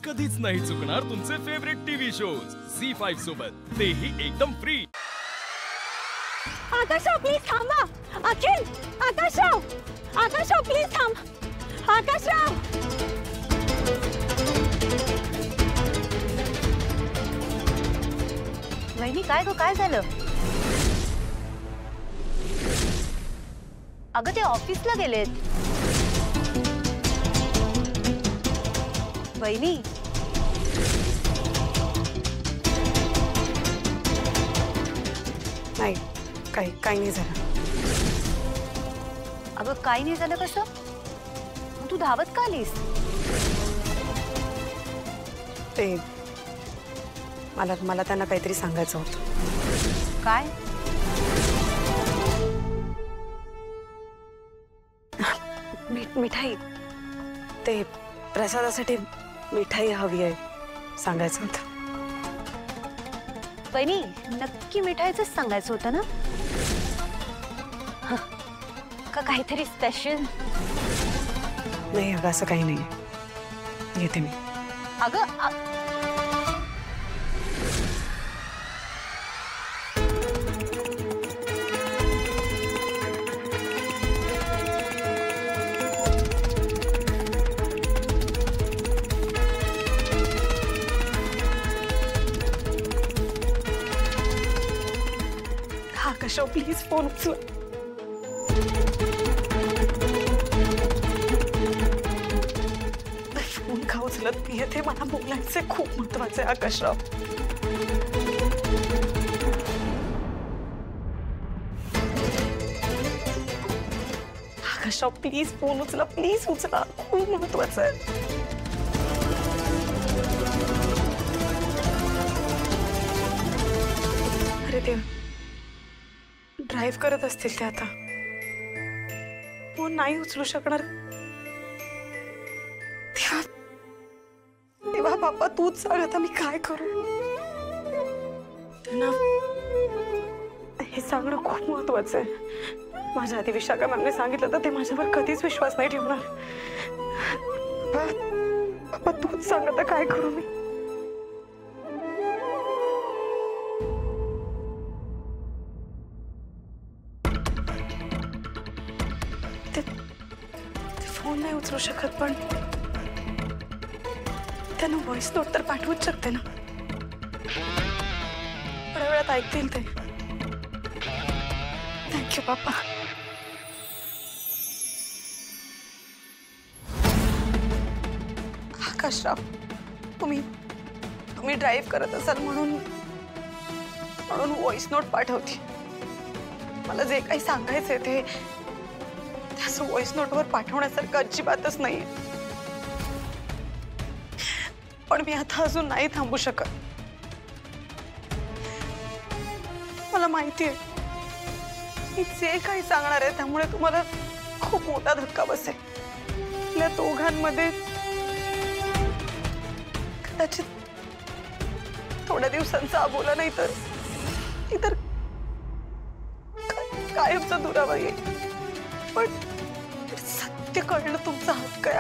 कधीच नाही चुकणार तुमचे फेवरेट टीव्ही शोज झी5 सोबत, तेही एकदम फ्री। आकाशराव प्लीज थांबा। अखिल, आकाशराव, आकाशराव प्लीज थांब। आकाशराव, वहिनी काय गो, काय झालं? अगं ते ऑफिसला गेलेत। वहिनी नाही, काही नाही झालं। अगं काही नाही झालं कसं? तू धावत का आलीस? ते मला त्यांना काहीतरी सांगायचं होतं। काय? मिठाई, ते प्रसादासाठी मिठाई हवी आहे, सांगायचं होतं। वहिनी नक्की मिठाईचंच सांगायचं होतं ना? का काहीतरी स्पेशल? नाही अगं, असं काही नाही, येते मी। अगं आकाशराव प्लीज फोन उचल। फोन का उचलत नाहीये? ते मला बोलायचं खूप महत्वाचं आहे आकाशराव। आकाशराव प्लीज फोन उचला, प्लीज उचला, खूप महत्वाचं आहे। अरे देव, ड्राइव्ह करत असतील ते आता, फोन नाही उचलू शकणार। देवा बाप्पा, तूच सांग आता मी काय करू। त्यांना हे सांगणं खूप महत्वाचं आहे। माझ्या आधी विशाखा मॅमने सांगितलं तर ते माझ्यावर कधीच विश्वास नाही ठेवणार। बाप्पा तूच सांग आता काय करू मी। फोन नाही उचलू शकत, पण त्यांना व्हॉइस नोट तर पाठवूच शकते ना। थोड्या वेळात ऐकतील ते। थँक्यू पापा। आकाशराव, तुम्ही ड्राइव्ह करत असाल म्हणून व्हॉइस नोट पाठवते। मला जे काही सांगायचंय ते असं व्हॉइस नोटवर पाठवण्यासारखं अजिबातच नाहीये, पण मी आता अजून नाही थांबू शकत। मला माहिती आहे मी जे काही सांगणार आहे त्यामुळे तुम्हाला खूप मोठा धक्का बसेल। आपल्या दोघांमध्ये कदाचित थोड्या दिवसांचा अबोला नाही तर कायमचा दुरावा येईल, पण सत्य कळणं तुमचा हक्क आहे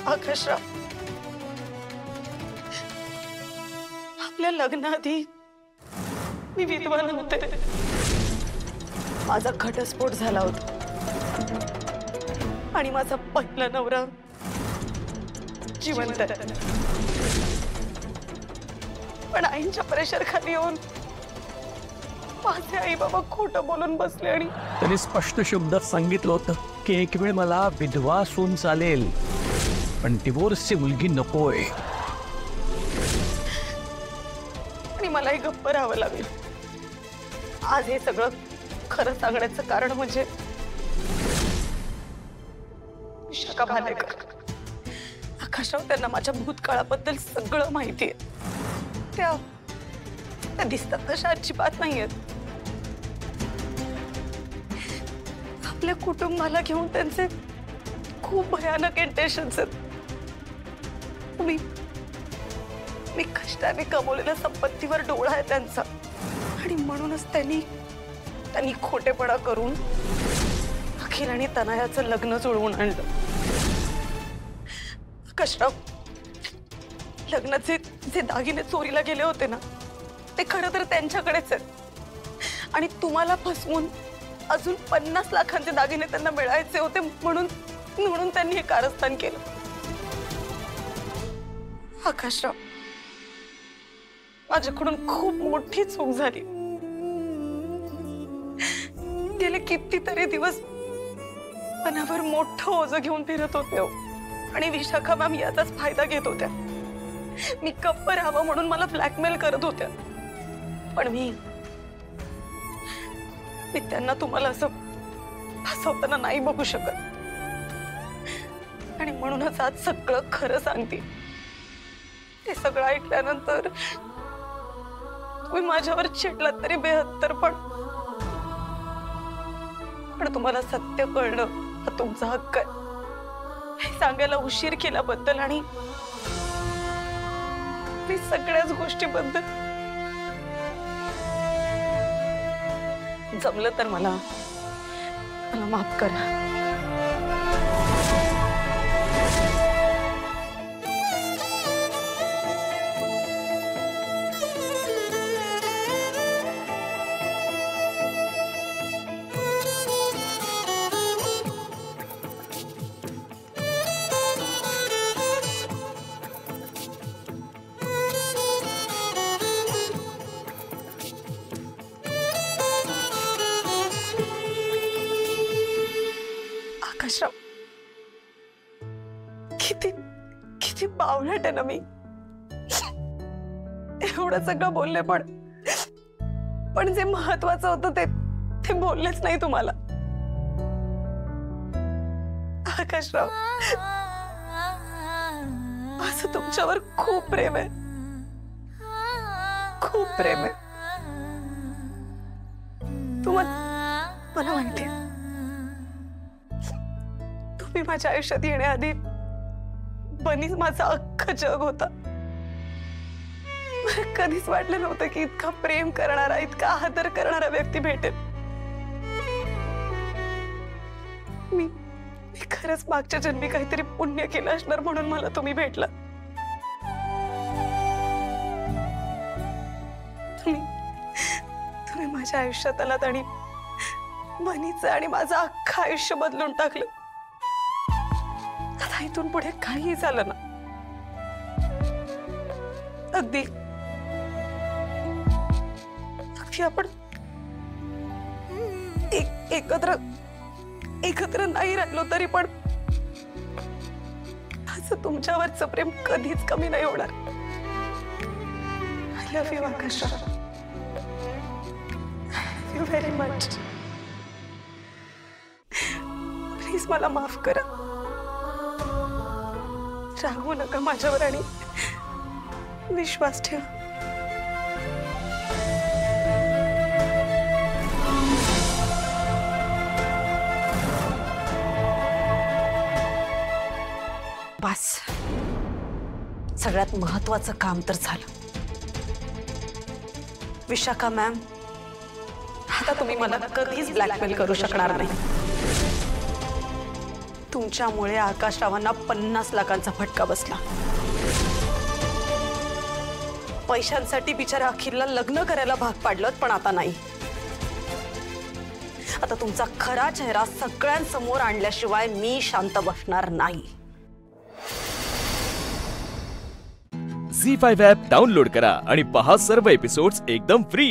आकाशराव। आपल्या लग्नाआधी मी विधवा नव्हते, माझा घटस्फोट झाला होता आणि माझा पहिला नवरा जिवंत आहे। पण आईंच्या प्रेशर खाली येऊन माझे आई बाबा खोटं बोलून बसले आणि त्यांनी स्पष्ट शब्दात सांगितलं होतं की एक वेळ मला विधवा सून चालेल, पण डिवोर्सची मुलगी नकोय। आणि मलाही गप्प राहावं लागेल। आज हे सगळं खरं सांगण्याचं कारण म्हणजे विशाखा भालेकर। आकाशराव, त्यांना माझ्या भूतकाळाबद्दल सगळं माहिती आहे। त्या दिसतात तशा अजिबात नाहीयेत। आपल्या कुटुंबाला घेऊन त्यांचे खूप भयानक इंटेन्शन्स आहेत। मी कष्टाने कमवलेल्या संपत्तीवर डोळा आहे त्यांचा, आणि म्हणूनच त्यांनी खोटेपणा करून अखिल आणि तनयाचं लग्न जुळवून आणलं। आकाशराव, लग्नाचे जे दागिने चोरीला गेले होते ना ते खरं तर त्यांच्याकडेच आहेत आणि तुम्हाला फसवून अजून 50 लाखांचे दागिने त्यांना मिळायचे होते म्हणून त्यांनी हे कारस्थान केलं. आकाशराव, माझ्याकडून खूप मोठी चूक झाली. गेले कितीतरी दिवस मनावर मोठं ओझं घेऊन फिरत होते हो आणि विशाखा मॅम याचाच फायदा घेत होत्या. मी गप्प राहावं म्हणून मला ब्लॅकमेल करत होत्या, पण मी त्यांना तुम्हाला असं फसवताना नाही बघू शकत आणि म्हणूनच आज सगळं खरं सांगते. ते सगळं ऐकल्यानंतर तुम्ही माझ्यावर चिडलात तरी बेहत्तर, पण तुम्हाला सत्य कळणं हा तुमचा हक्क आहे. हे सांगायला उशीर केल्याबद्दल आणि मी सगळ्याच गोष्टीबद्दल जमलं तर मला माफ करा. आकाशराव, किती बावळट आहे ना मी. एवढं सगळं बोलले पण जे महत्वाचं होतं ते बोललेच नाही तुम्हाला. आकाशराव, असं तुमच्यावर खूप प्रेम आहे, खूप प्रेम आहे. मला माहितीये तुम्ही माझ्या आयुष्यात येण्याआधी बनीच माझं अख्खं जग होता. मला कधीच वाटलं नव्हतं की इतका प्रेम करणारा, इतका आदर करणारा व्यक्ती भेटेल. मी खरंच मागच्या जन्मी काहीतरी पुण्य केलं असणार म्हणून मला तुम्ही भेटला. तुम्ही माझ्या आयुष्यात आलात आणि बनीचं आणि माझं अख्खं आयुष्य बदलून टाकलं. आता इथून पुढे काही झालं ना, अगदी आपण एकत्र नाही राहिलो तरी पण असं तुमच्यावरचं प्रेम कधीच कमी नाही होणार. I love you Akashrao, you very much. Please मला माफ करा, रागवू नका माझ्यावर आणि विश्वास ठेवा. बस, सगळ्यात महत्वाचं काम तर झालं. विशाखा मॅम, आता तुम्ही मला कधीच ब्लॅकमेल करू शकणार नाही. तुमच्यामुळे आकाशरावांना 50 लाखांचा फटका बसला. पैशांसाठी बिचारा अखिलला लग्न करायला भाग पाडलं, पण आता नाही. आता तुमचा खरा चेहरा सगळ्यांसमोर आणल्याशिवाय मी शांत बसणार नाही. झी5 ॲप डाउनलोड करा आणि पहा सर्व एपिसोड्स एकदम फ्री.